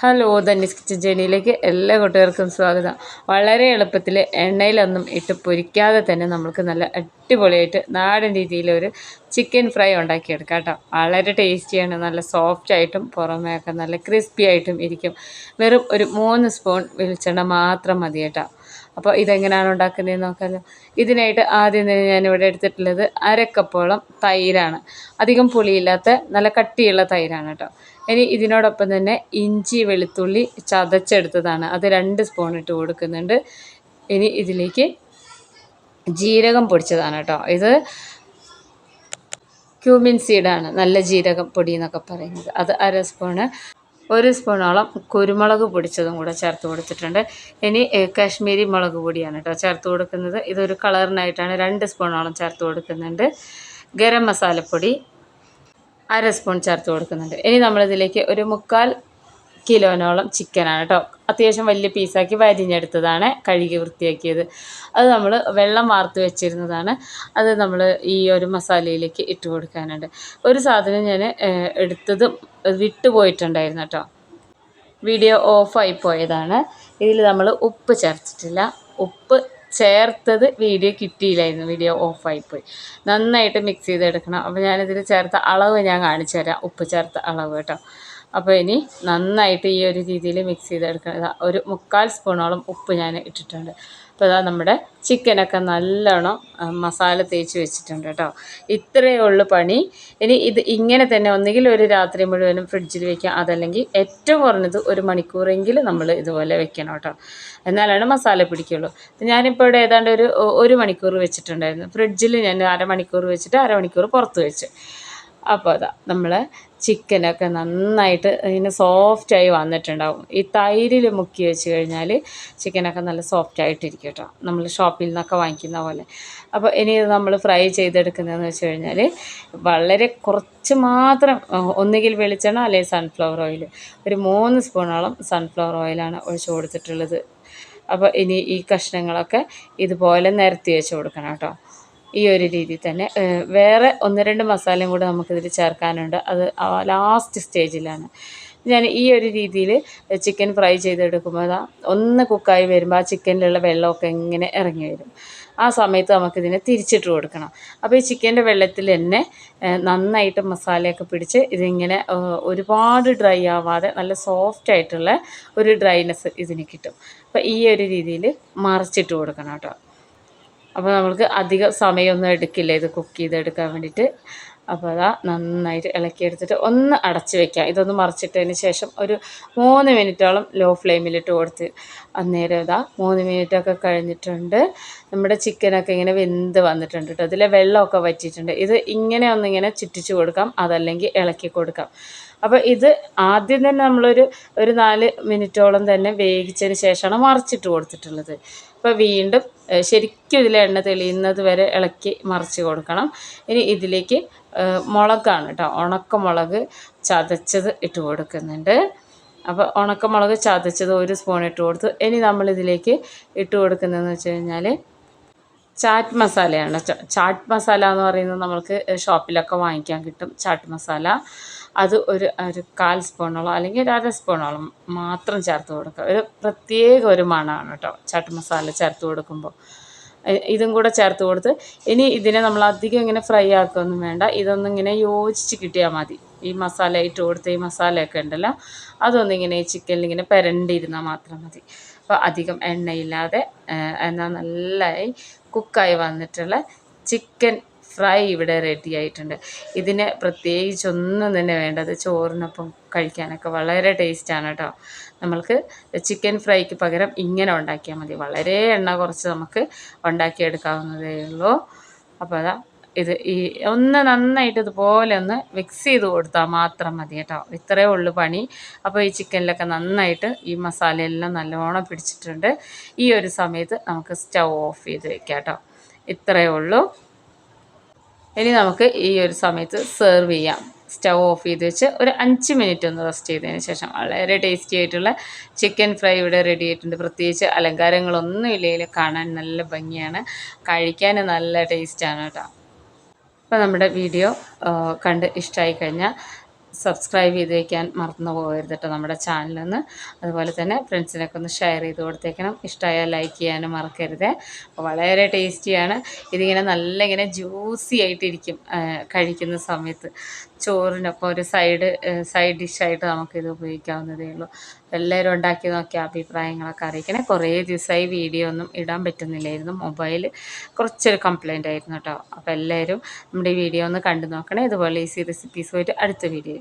Hello ധന്യസ് kitchen ജേണിയിലേക്ക് എല്ലാ കൂട്ടുകാർക്കും സ്വാഗതം. വളരെ എളുപ്പത്തിൽ എണ്ണയിലൊന്നും ഇട്ട് പൊരിക്കാതെ തന്നെ നമുക്ക് നല്ല അടിപൊളിയായിട്ട് നാടൻ രീതിയിലൊരു ചിക്കൻ ഫ്രൈ ഉണ്ടാക്കിയെടുക്കാം കേട്ടോ. വളരെ ടേസ്റ്റിയാണ്, നല്ല സോഫ്റ്റ് ആയിട്ടും പുറമേയൊക്കെ നല്ല ക്രിസ്പി ആയിട്ടും ഇരിക്കും. വെറും ഒരു 3 സ്പൂൺ വെളിച്ചെണ്ണ മാത്രം മതി കേട്ടോ. അപ്പോൾ ഇതെങ്ങനെയാണ് ഉണ്ടാക്കുന്നതെന്ന് നോക്കാമല്ലോ. ഇതിനായിട്ട് ആദ്യം തന്നെ ഞാനിവിടെ എടുത്തിട്ടുള്ളത് 1/2 കപ്പോളം തൈരാണ്. അധികം പുളിയില്ലാത്ത നല്ല കട്ടിയുള്ള തൈരാണ് കേട്ടോ. ഇനി ഇതിനോടൊപ്പം തന്നെ ഇഞ്ചി വെളുത്തുള്ളി ചതച്ചെടുത്തതാണ്, അത് 2 സ്പൂൺ ഇട്ട് കൊടുക്കുന്നുണ്ട്. ഇനി ഇതിലേക്ക് ജീരകം പൊടിച്ചതാണ് കേട്ടോ. ഇത് ക്യൂമിൻ സീഡാണ്, നല്ല ജീരകം പൊടി എന്നൊക്കെ പറയുന്നത്. അത് 1/2 സ്പൂണ്. 1 സ്പൂണോളം കുരുമുളക് പൊടിച്ചതും കൂടെ ചേർത്ത് കൊടുത്തിട്ടുണ്ട്. ഇനി കാശ്മീരി മുളക് പൊടിയാണ് കേട്ടോ ചേർത്ത് കൊടുക്കുന്നത്. ഇതൊരു കളറിനായിട്ടാണ് 2 സ്പൂണോളം ചേർത്ത് കൊടുക്കുന്നുണ്ട്. ഗരം മസാലപ്പൊടി 1/2 സ്പൂൺ ചേർത്ത് കൊടുക്കുന്നുണ്ട്. ഇനി നമ്മളിതിലേക്ക് ഒരു 3/4 കിലോനോളം ചിക്കനാണ് കേട്ടോ. അത്യാവശ്യം വലിയ പീസാക്കി വരിഞ്ഞെടുത്തതാണ്, കഴുകി വൃത്തിയാക്കിയത്. അത് നമ്മൾ വെള്ളം വാർത്ത് വെച്ചിരുന്നതാണ്. അത് നമ്മൾ ഈ ഒരു മസാലയിലേക്ക് ഇട്ട് കൊടുക്കാനുണ്ട്. ഒരു സാധനം ഞാൻ എടുത്തത് വിട്ടുപോയിട്ടുണ്ടായിരുന്നു കേട്ടോ, വീഡിയോ ഓഫായി പോയതാണ്. ഇതിൽ നമ്മൾ ഉപ്പ് ചേർത്തിട്ടില്ല. ഉപ്പ് ചേർത്തത് വീഡിയോ കിട്ടിയില്ലായിരുന്നു, വീഡിയോ ഓഫായിപ്പോയി. നന്നായിട്ട് മിക്സ് ചെയ്തെടുക്കണം. അപ്പോൾ ഞാനിതിൽ ചേർത്ത അളവ് ഞാൻ കാണിച്ചു തരാം, ഉപ്പ് ചേർത്ത അളവ് കേട്ടോ. അപ്പോൾ ഇനി നന്നായിട്ട് ഈ ഒരു രീതിയിൽ മിക്സ് ചെയ്തെടുക്കണം. ഒരു 3/4 സ്പൂണോളം ഉപ്പ് ഞാൻ ഇട്ടിട്ടുണ്ട്. അപ്പോൾ ഇതാ നമ്മുടെ ചിക്കനൊക്കെ നല്ലോണം മസാല തേച്ച് വെച്ചിട്ടുണ്ട് കേട്ടോ. ഇത്രയേ ഉള്ളൂ പണി. ഇനി ഇത് ഇങ്ങനെ തന്നെ ഒന്നുകിൽ ഒരു രാത്രി മുഴുവനും ഫ്രിഡ്ജിൽ വെക്കാം, അതല്ലെങ്കിൽ ഏറ്റവും കുറഞ്ഞത് 1 മണിക്കൂറെങ്കിലും നമ്മൾ ഇതുപോലെ വെക്കണം കേട്ടോ, എന്നാലാണ് മസാല പിടിക്കുള്ളൂ. ഞാനിപ്പോൾ ഇവിടെ ഏതാണ്ട് ഒരു മണിക്കൂർ വെച്ചിട്ടുണ്ടായിരുന്നു ഫ്രിഡ്ജിൽ. ഞാൻ അരമണിക്കൂർ വെച്ചിട്ട് അരമണിക്കൂർ പുറത്ത് വെച്ച്. അപ്പോൾ അതാ നമ്മൾ ചിക്കനൊക്കെ നന്നായിട്ട് ഇങ്ങനെ സോഫ്റ്റായി വന്നിട്ടുണ്ടാവും. ഈ തൈരിൽ മുക്കി വെച്ച് കഴിഞ്ഞാൽ ചിക്കനൊക്കെ നല്ല സോഫ്റ്റായിട്ടിരിക്കും കേട്ടോ, നമ്മൾ ഷോപ്പിൽ നിന്നൊക്കെ വാങ്ങിക്കുന്ന പോലെ. അപ്പോൾ ഇനി ഇത് നമ്മൾ ഫ്രൈ ചെയ്തെടുക്കുന്നതെന്ന് വെച്ച് കഴിഞ്ഞാൽ വളരെ കുറച്ച് മാത്രം, ഒന്നുകിൽ വെളിച്ചെണ്ണ അല്ലെങ്കിൽ സൺഫ്ലവർ ഓയിൽ, ഒരു 3 സ്പൂണോളം സൺഫ്ലവർ ഓയിലാണ് ഒഴിച്ച് കൊടുത്തിട്ടുള്ളത്. അപ്പോൾ ഇനി ഈ കഷ്ണങ്ങളൊക്കെ ഇതുപോലെ നിരത്തി വെച്ച് കൊടുക്കണം കേട്ടോ. ഈ ഒരു രീതിയിൽ തന്നെ വേറെ 1-2 മസാലയും കൂടെ നമുക്കിതിൽ ചേർക്കാനുണ്ട്, അത് ലാസ്റ്റ് സ്റ്റേജിലാണ്. ഞാൻ ഈ ഒരു രീതിയിൽ ചിക്കൻ ഫ്രൈ ചെയ്തെടുക്കുമ്പോൾ അതാ ഒന്ന് കുക്കായി വരുമ്പോൾ ആ ചിക്കനിലുള്ള വെള്ളമൊക്കെ ഇങ്ങനെ ഇറങ്ങി വരും. ആ സമയത്ത് നമുക്കിതിനെ തിരിച്ചിട്ട് കൊടുക്കണം. അപ്പോൾ ഈ ചിക്കൻ്റെ വെള്ളത്തിൽ തന്നെ നന്നായിട്ട് മസാലയൊക്കെ പിടിച്ച് ഇതിങ്ങനെ ഒരുപാട് ഡ്രൈ ആവാതെ നല്ല സോഫ്റ്റ് ആയിട്ടുള്ള ഒരു ഡ്രൈനെസ് ഇതിന് കിട്ടും. അപ്പോൾ ഈ ഒരു രീതിയിൽ മറിച്ചിട്ട് കൊടുക്കണം കേട്ടോ. അപ്പോൾ നമ്മൾക്ക് അധികം സമയമൊന്നും എടുക്കില്ല ഇത് കുക്ക് ചെയ്തെടുക്കാൻ വേണ്ടിയിട്ട്. അപ്പോൾ അതാ നന്നായിട്ട് ഇളക്കിയെടുത്തിട്ട് ഒന്ന് അടച്ച് വയ്ക്കാം. ഇതൊന്ന് മറിച്ചിട്ടതിന് ശേഷം ഒരു 3 മിനിറ്റോളം ലോ ഫ്ലെയിമിലിട്ട് കൊടുത്ത്, അന്നേരം ഇതാ 3 മിനിറ്റൊക്കെ കഴിഞ്ഞിട്ടുണ്ട്. നമ്മുടെ ചിക്കനൊക്കെ ഇങ്ങനെ വെന്ത് വന്നിട്ടുണ്ട് കേട്ടോ. ഇതിലെ വെള്ളമൊക്കെ വറ്റിയിട്ടുണ്ട്. ഇത് ഇങ്ങനെ ഒന്നിങ്ങനെ ചുറ്റിച്ച് കൊടുക്കാം, അതല്ലെങ്കിൽ ഇളക്കി കൊടുക്കാം. അപ്പോൾ ഇത് ആദ്യം തന്നെ നമ്മളൊരു 4 മിനിറ്റോളം തന്നെ വേവിച്ചതിന് ശേഷമാണ് മറിച്ചിട്ട് കൊടുത്തിട്ടുള്ളത്. അപ്പോൾ വീണ്ടും ശരിക്കും ഇതിൽ എണ്ണ തെളിയുന്നത് വരെ ഇളക്കി മറിച്ച് കൊടുക്കണം. ഇനി ഇതിലേക്ക് മുളകാണ് കേട്ടോ, ഉണക്കമുളക് ചതച്ചത് ഇട്ട് കൊടുക്കുന്നുണ്ട്. അപ്പോൾ ഉണക്കമുളക് ചതച്ചത് 1 സ്പൂൺ ഇട്ട് കൊടുത്തു. ഇനി നമ്മളിതിലേക്ക് ഇട്ട് കൊടുക്കുന്നതെന്ന് വെച്ച് കഴിഞ്ഞാൽ ചാറ്റ് മസാലയാണ്. ചാറ്റ് മസാല എന്ന് പറയുന്നത് നമ്മൾക്ക് ഷോപ്പിലൊക്കെ വാങ്ങിക്കാൻ കിട്ടും. ചാറ്റ് മസാല അത് ഒരു 1/4 സ്പൂണോളം അല്ലെങ്കിൽ 1/2 സ്പൂണോളം മാത്രം ചേർത്ത് കൊടുക്കുക. ഒരു പ്രത്യേക ഒരു മണമാണ് കേട്ടോ ചാറ്റ് മസാല ചേർത്ത് കൊടുക്കുമ്പോൾ. ഇതും കൂടെ ചേർത്ത് കൊടുത്ത് ഇനി ഇതിനെ നമ്മൾ അധികം ഇങ്ങനെ ഫ്രൈ ആക്കുകയൊന്നും വേണ്ട. ഇതൊന്നിങ്ങനെ യോജിച്ച് കിട്ടിയാൽ മതി. ഈ മസാല ഇട്ട് കൊടുത്ത് ഈ മസാലയൊക്കെ ഉണ്ടല്ലോ, അതൊന്നിങ്ങനെ ഈ ചിക്കനിൽ ഇങ്ങനെ പുരണ്ടിരുന്നാൽ മാത്രം മതി. അപ്പോൾ അധികം എണ്ണയില്ലാതെ എന്നാൽ നല്ലതായി കുക്കായി വന്നിട്ടുള്ള ചിക്കൻ ഫ്രൈ ഇവിടെ റെഡി ആയിട്ടുണ്ട്. ഇതിന് പ്രത്യേകിച്ചൊന്നും തന്നെ വേണ്ടത് ചോറിനൊപ്പം കഴിക്കാനൊക്കെ വളരെ ടേസ്റ്റാണ് കേട്ടോ. നമ്മൾക്ക് ചിക്കൻ ഫ്രൈക്ക് പകരം ഇങ്ങനെ ഉണ്ടാക്കിയാൽ മതി. വളരെ എണ്ണ കുറച്ച് നമുക്ക് ഉണ്ടാക്കിയെടുക്കാവുന്നതേ ഉള്ളൂ. അപ്പോൾ അതാ ഇത് ഈ ഒന്ന് നന്നായിട്ട് ഇതുപോലെ ഒന്ന് മിക്സ് ചെയ്ത് കൊടുത്താൽ മാത്രം മതി കേട്ടോ. ഇത്രയേ ഉള്ളൂ പണി. അപ്പോൾ ഈ ചിക്കനിലൊക്കെ നന്നായിട്ട് ഈ മസാലയെല്ലാം നല്ലോണം പിടിച്ചിട്ടുണ്ട്. ഈ ഒരു സമയത്ത് നമുക്ക് സ്റ്റൗ ഓഫ് ചെയ്ത് വെക്കാം കേട്ടോ. ഇത്രയേ ഉള്ളൂ. ഇനി നമുക്ക് ഈ ഒരു സമയത്ത് സെർവ് ചെയ്യാം. സ്റ്റൗ ഓഫ് ചെയ്ത് വെച്ച് ഒരു 5 മിനിറ്റ് ഒന്ന് റെസ്റ്റ് ചെയ്തതിന് ശേഷം വളരെ ടേസ്റ്റി ആയിട്ടുള്ള ചിക്കൻ ഫ്രൈ ഇവിടെ റെഡി ആയിട്ടുണ്ട്. പ്രത്യേകിച്ച് അലങ്കാരങ്ങളൊന്നും ഇല്ലെങ്കിലും കാണാൻ നല്ല ഭംഗിയാണ്, കഴിക്കാൻ നല്ല ടേസ്റ്റാണ് കേട്ടോ. അപ്പോൾ നമ്മുടെ വീഡിയോ കണ്ട് ഇഷ്ടമായി കഴിഞ്ഞാൽ സബ്സ്ക്രൈബ് ചെയ്ത് വയ്ക്കാൻ മറന്നു പോകരുത് കേട്ടോ നമ്മുടെ ചാനലിൽ നിന്ന്. അതുപോലെ തന്നെ ഫ്രണ്ട്സിനൊക്കെ ഒന്ന് ഷെയർ ചെയ്ത് കൊടുത്തേക്കണം. ഇഷ്ടമായാൽ ലൈക്ക് ചെയ്യാനും മറക്കരുത്. അപ്പോൾ വളരെ ടേസ്റ്റിയാണ്. ഇതിങ്ങനെ നല്ല ഇങ്ങനെ ജ്യൂസി ആയിട്ടിരിക്കും കഴിക്കുന്ന സമയത്ത്. ചോറിനൊപ്പം ഒരു സൈഡ് ഡിഷായിട്ട് നമുക്കിത് ഉപയോഗിക്കാവുന്നതേ ഉള്ളൂ. എല്ലാവരും ഉണ്ടാക്കി നോക്കിയ അഭിപ്രായങ്ങളൊക്കെ അറിയിക്കണേ. കുറേ ദിവസമായി വീഡിയോ ഒന്നും ഇടാൻ പറ്റുന്നില്ലായിരുന്നു. മൊബൈൽ കുറച്ചൊരു കംപ്ലൈൻ്റ് ആയിരുന്നു കേട്ടോ. അപ്പോൾ എല്ലാവരും നമ്മുടെ ഈ വീഡിയോ ഒന്ന് കണ്ടു നോക്കണേ. ഇതുപോലെ ഈസി റെസിപ്പീസുമായിട്ട് അടുത്ത വീഡിയോ